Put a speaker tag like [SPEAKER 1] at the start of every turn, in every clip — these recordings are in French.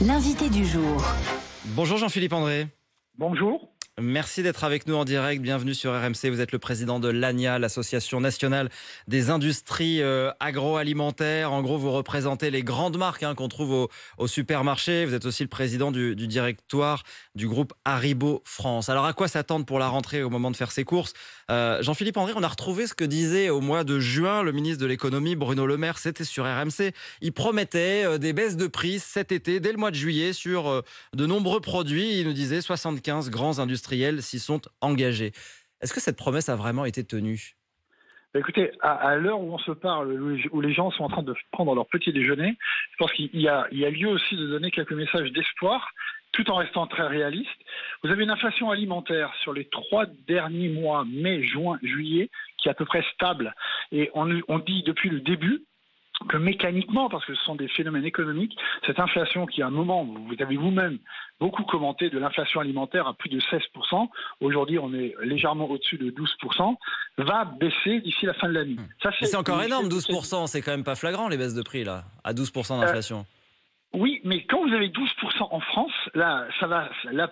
[SPEAKER 1] L'invité du jour.
[SPEAKER 2] Bonjour Jean-Philippe André.
[SPEAKER 3] Bonjour.
[SPEAKER 2] Merci d'être avec nous en direct. Bienvenue sur RMC. Vous êtes le président de l'ANIA, l'Association nationale des industries agroalimentaires. En gros, vous représentez les grandes marques qu'on trouve au supermarché. Vous êtes aussi le président du directoire du groupe Haribo France. Alors, à quoi s'attendre pour la rentrée au moment de faire ses courses ? Jean-Philippe André, on a retrouvé ce que disait au mois de juin le ministre de l'économie, Bruno Le Maire. C'était sur RMC. Il promettait des baisses de prix cet été, dès le mois de juillet, sur de nombreux produits. Il nous disait 75 grands industriels s'y sont engagés. Est-ce que cette promesse a vraiment été tenue ?
[SPEAKER 3] Écoutez, à l'heure où on se parle, où les gens sont en train de prendre leur petit déjeuner, je pense qu'il y a lieu aussi de donner quelques messages d'espoir, tout en restant très réaliste. Vous avez une inflation alimentaire sur les 3 derniers mois, mai, juin, juillet, qui est à peu près stable. Et on dit depuis le début que mécaniquement, parce que ce sont des phénomènes économiques, cette inflation qui à un moment, vous avez vous-même beaucoup commenté de l'inflation alimentaire à plus de 16%, aujourd'hui on est légèrement au-dessus de 12%, va baisser d'ici la fin de l'année.
[SPEAKER 2] C'est encore énorme, 12%, c'est quand même pas flagrant les baisses de prix là, à 12% d'inflation.
[SPEAKER 3] Oui, mais quand vous avez 12% en France, là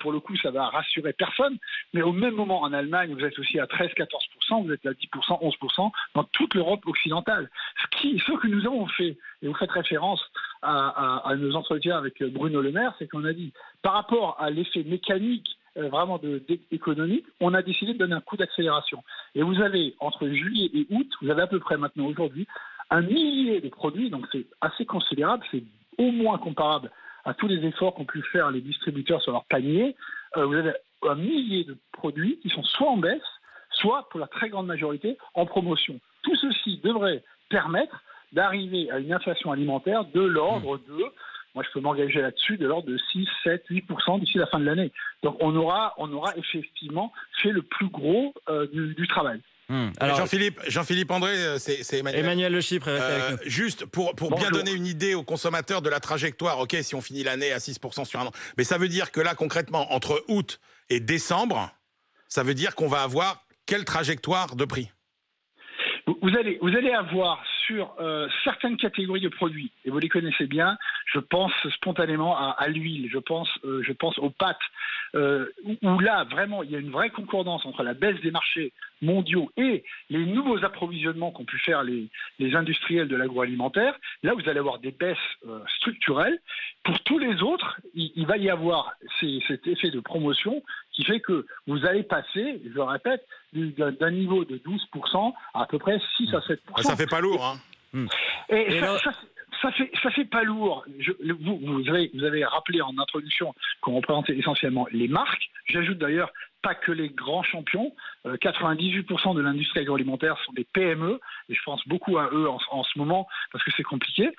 [SPEAKER 3] pour le coup, ça va rassurer personne. Mais au même moment, en Allemagne, vous êtes aussi à 13-14%, vous êtes à 10%, 11% dans toute l'Europe occidentale. Ce que nous avons fait, et vous faites référence à nos entretiens avec Bruno Le Maire, c'est qu'on a dit, par rapport à l'effet mécanique vraiment économique, on a décidé de donner un coup d'accélération. Et vous avez, entre juillet et août, vous avez à peu près maintenant aujourd'hui, 1 millier de produits, donc c'est assez considérable, c'est au moins comparable à tous les efforts qu'ont pu faire les distributeurs sur leur panier. Vous avez 1 millier de produits qui sont soit en baisse, soit pour la très grande majorité en promotion. Tout ceci devrait permettre d'arriver à une inflation alimentaire de l'ordre de, moi je peux m'engager là-dessus, de l'ordre de 6, 7, 8% d'ici la fin de l'année. Donc on aura effectivement fait le plus gros du travail.
[SPEAKER 4] Alors, Jean-Philippe André, c'est
[SPEAKER 2] Emmanuel Le Chypre est resté avec nous.
[SPEAKER 4] Juste pour bien donner une idée aux consommateurs de la trajectoire, ok, si on finit l'année à 6% sur un an, mais ça veut dire que là, concrètement, entre août et décembre, ça veut dire qu'on va avoir quelle trajectoire de prix ?
[SPEAKER 3] Vous allez avoir sur certaines catégories de produits, et vous les connaissez bien, je pense spontanément à l'huile, je pense aux pâtes, où là, vraiment, il y a une vraie concordance entre la baisse des marchés mondiaux et les nouveaux approvisionnements qu'ont pu faire les industriels de l'agroalimentaire. Là, vous allez avoir des baisses structurelles. Pour tous les autres, il va y avoir cet effet de promotion qui fait que vous allez passer, je le répète, d'un niveau de 12% à peu près 6 à 7%.
[SPEAKER 4] Ça fait pas lourd, hein.
[SPEAKER 3] Et ça fait pas lourd. Vous avez rappelé en introduction qu'on représentait essentiellement les marques. J'ajoute d'ailleurs pas que les grands champions. 98% de l'industrie agroalimentaire sont des PME, et je pense beaucoup à eux en ce moment parce que c'est compliqué.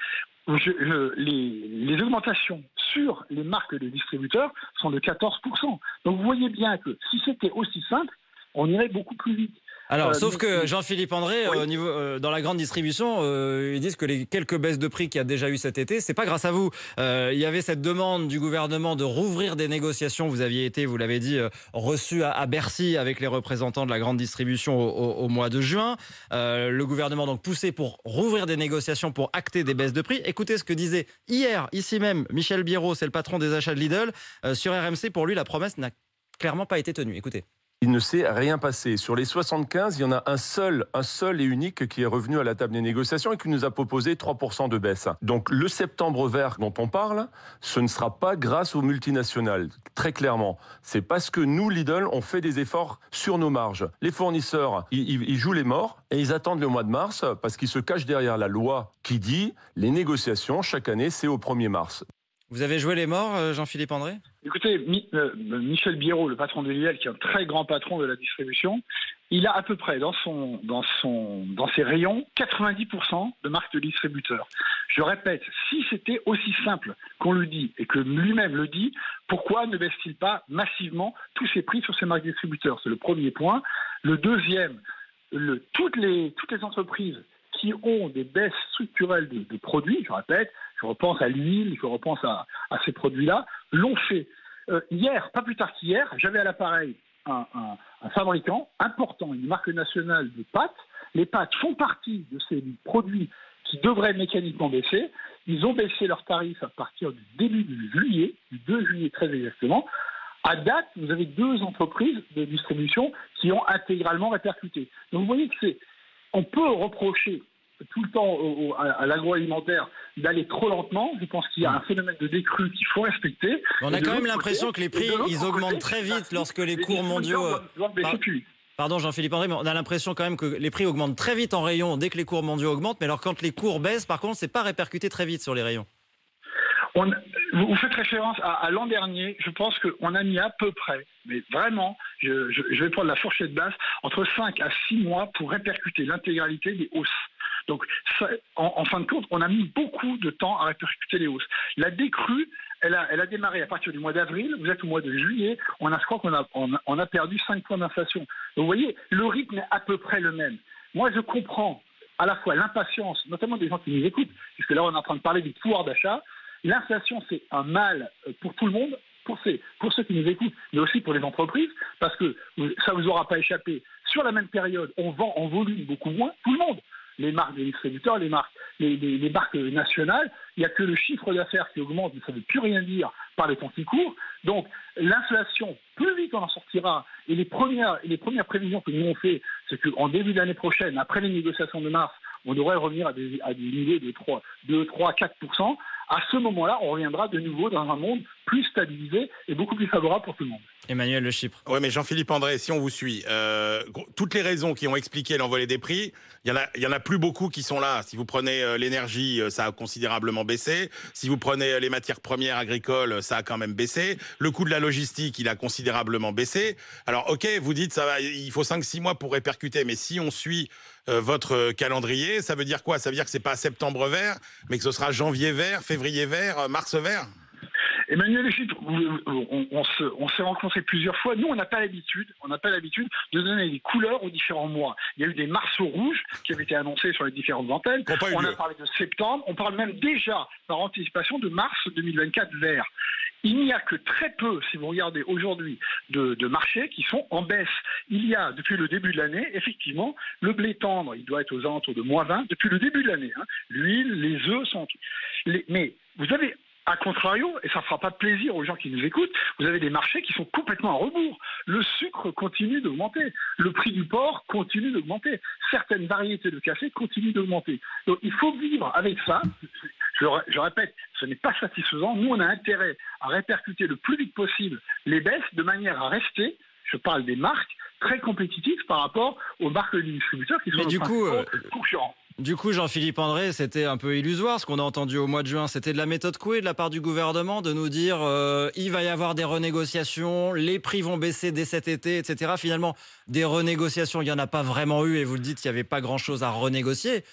[SPEAKER 3] Les augmentations sur les marques de distributeurs sont de 14%. Donc vous voyez bien que si c'était aussi simple, on irait beaucoup plus vite.
[SPEAKER 2] Alors, sauf que Jean-Philippe André,
[SPEAKER 3] oui.
[SPEAKER 2] dans la grande distribution, ils disent que les quelques baisses de prix qu'il y a déjà eu cet été, c'est pas grâce à vous. Il y avait cette demande du gouvernement de rouvrir des négociations. Vous aviez été, vous l'avez dit, reçu à Bercy avec les représentants de la grande distribution au mois de juin. Le gouvernement donc poussé pour rouvrir des négociations pour acter des baisses de prix. Écoutez ce que disait hier, ici même, Michel Biérot, c'est le patron des achats de Lidl, sur RMC. Pour lui, la promesse n'a clairement pas été tenue. Écoutez.
[SPEAKER 5] Il ne s'est rien passé. Sur les 75, il y en a un seul et unique qui est revenu à la table des négociations et qui nous a proposé 3% de baisse. Donc le septembre vert dont on parle, ce ne sera pas grâce aux multinationales, très clairement. C'est parce que nous, Lidl, on fait des efforts sur nos marges. Les fournisseurs, ils jouent les morts et ils attendent le mois de mars parce qu'ils se cachent derrière la loi qui dit les négociations, chaque année, c'est au 1er mars.
[SPEAKER 2] Vous avez joué les morts, Jean-Philippe André ?
[SPEAKER 3] Écoutez, Michel Biérot, le patron de Lidl, qui est un très grand patron de la distribution, il a à peu près dans ses rayons 90% de marques de distributeurs. Je répète, si c'était aussi simple qu'on le dit et que lui-même le dit, pourquoi ne baisse-t-il pas massivement tous ses prix sur ces marques distributeurs ? C'est le premier point. Le deuxième, toutes les entreprises qui ont des baisses structurelles de produits, je répète, je repense à l'huile, je repense à ces produits-là, l'ont fait. Hier, pas plus tard qu'hier, j'avais à l'appareil un fabricant important, une marque nationale de pâtes. Les pâtes font partie de ces produits qui devraient mécaniquement baisser. Ils ont baissé leurs tarifs à partir du début de juillet, du 2 juillet très exactement. À date, vous avez 2 entreprises de distribution qui ont intégralement répercuté. Donc vous voyez que on peut reprocher tout le temps à l'agroalimentaire d'aller trop lentement. Je pense qu'il y a un phénomène de décrue qu'il faut respecter.
[SPEAKER 2] On a quand même l'impression que les prix, ils augmentent très vite lorsque les cours mondiaux... Pardon Jean-Philippe André, mais on a l'impression quand même que les prix augmentent très vite en rayon dès que les cours mondiaux augmentent, mais alors quand les cours baissent, par contre, c'est pas répercuté très vite sur les rayons.
[SPEAKER 3] Vous faites référence à l'an dernier, je pense qu'on a mis à peu près, mais vraiment, je vais prendre la fourchette basse, entre 5 à 6 mois pour répercuter l'intégralité des hausses. Donc, en fin de compte, on a mis beaucoup de temps à répercuter les hausses. La décrue, elle a démarré à partir du mois d'avril. Vous êtes au mois de juillet. Je crois qu'on a perdu 5 points d'inflation. Donc, vous voyez, le rythme est à peu près le même. Moi, je comprends à la fois l'impatience, notamment des gens qui nous écoutent, puisque là, on est en train de parler du pouvoir d'achat. L'inflation, c'est un mal pour tout le monde, pour ceux qui nous écoutent, mais aussi pour les entreprises, parce que ça ne vous aura pas échappé. Sur la même période, on vend en volume beaucoup moins, tout le monde. Les marques des distributeurs, les marques nationales, il n'y a que le chiffre d'affaires qui augmente, mais ça ne veut plus rien dire par les temps qui courent. Donc l'inflation, plus vite on en sortira, et les premières prévisions que nous on fait, c'est qu'en début d'année prochaine, après les négociations de mars, on devrait revenir à des niveaux de 3-4%. À ce moment-là, on reviendra de nouveau dans un monde plus stabilisé et beaucoup plus favorable pour tout le monde.
[SPEAKER 2] Emmanuel Le Chypre.
[SPEAKER 4] Oui, mais Jean-Philippe André, si on vous suit, toutes les raisons qui ont expliqué l'envolée des prix, il y en a plus beaucoup qui sont là. Si vous prenez l'énergie, ça a considérablement baissé. Si vous prenez les matières premières agricoles, ça a quand même baissé. Le coût de la logistique, il a considérablement baissé. Alors, ok, vous dites il faut 5-6 mois pour répercuter, mais si on suit votre calendrier, ça veut dire quoi? Ça veut dire que c'est pas septembre vert, mais que ce sera janvier vert, février vert, mars vert?
[SPEAKER 3] Emmanuel Le Chypre, on s'est rencontrés plusieurs fois. Nous, on n'a pas l'habitude de donner des couleurs aux différents mois. Il y a eu des marceaux rouges qui avaient été annoncés sur les différentes antennes. On a parlé de septembre. On parle même déjà, par anticipation, de mars 2024 vert. Il n'y a que très peu, si vous regardez aujourd'hui, de marchés qui sont en baisse. Il y a, depuis le début de l'année, effectivement, le blé tendre, il doit être aux alentours de -20, depuis le début de l'année. L'huile, les œufs sont... Mais vous avez... A contrario, et ça ne fera pas plaisir aux gens qui nous écoutent, vous avez des marchés qui sont complètement à rebours. Le sucre continue d'augmenter. Le prix du porc continue d'augmenter. Certaines variétés de café continuent d'augmenter. Donc il faut vivre avec ça. Je répète, ce n'est pas satisfaisant. Nous, on a intérêt à répercuter le plus vite possible les baisses de manière à rester, je parle des marques, très compétitives par rapport aux marques des distributeurs qui sont concurrents.
[SPEAKER 2] Du coup, Jean-Philippe André, c'était un peu illusoire ce qu'on a entendu au mois de juin. C'était de la méthode Coué de la part du gouvernement de nous dire il va y avoir des renégociations, les prix vont baisser dès cet été, etc. Finalement, des renégociations, il n'y en a pas vraiment eu et vous le dites, il n'y avait pas grand-chose à renégocier.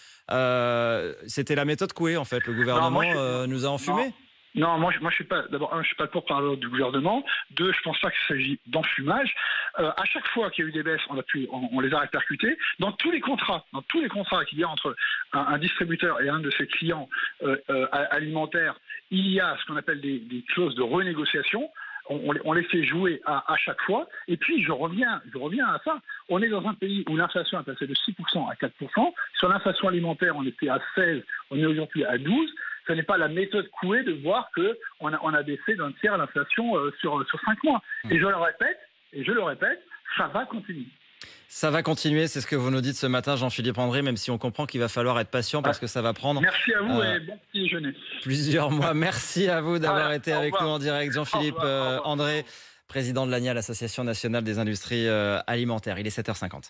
[SPEAKER 2] C'était la méthode Coué, en fait. Le gouvernement nous a enfumés.
[SPEAKER 3] Non, moi je suis pas. D'abord, je suis pas le porte-parole du gouvernement. 2, je pense pas qu'il s'agit d'enfumage. À chaque fois qu'il y a eu des baisses, on les a répercutées dans tous les contrats qu'il y a entre un distributeur et un de ses clients alimentaires. Il y a ce qu'on appelle des clauses de renégociation. On les fait jouer à chaque fois. Et puis, je reviens à ça. On est dans un pays où l'inflation est passée de 6% à 4%. Sur l'inflation alimentaire, on était à 16%, on est aujourd'hui à 12%. Ce n'est pas la méthode Coué de voir qu'on a baissé d'un tiers l'inflation sur 5 mois. Et je le répète, ça va continuer.
[SPEAKER 2] Ça va continuer, c'est ce que vous nous dites ce matin, Jean-Philippe André, même si on comprend qu'il va falloir être patient parce que ça va prendre...
[SPEAKER 3] Merci à vous et bon petit déjeuner.
[SPEAKER 2] Plusieurs mois. Merci à vous d'avoir été avec nous en direct. Jean-Philippe André, président de l'ANIA, l'Association nationale des industries alimentaires. Il est 7h50.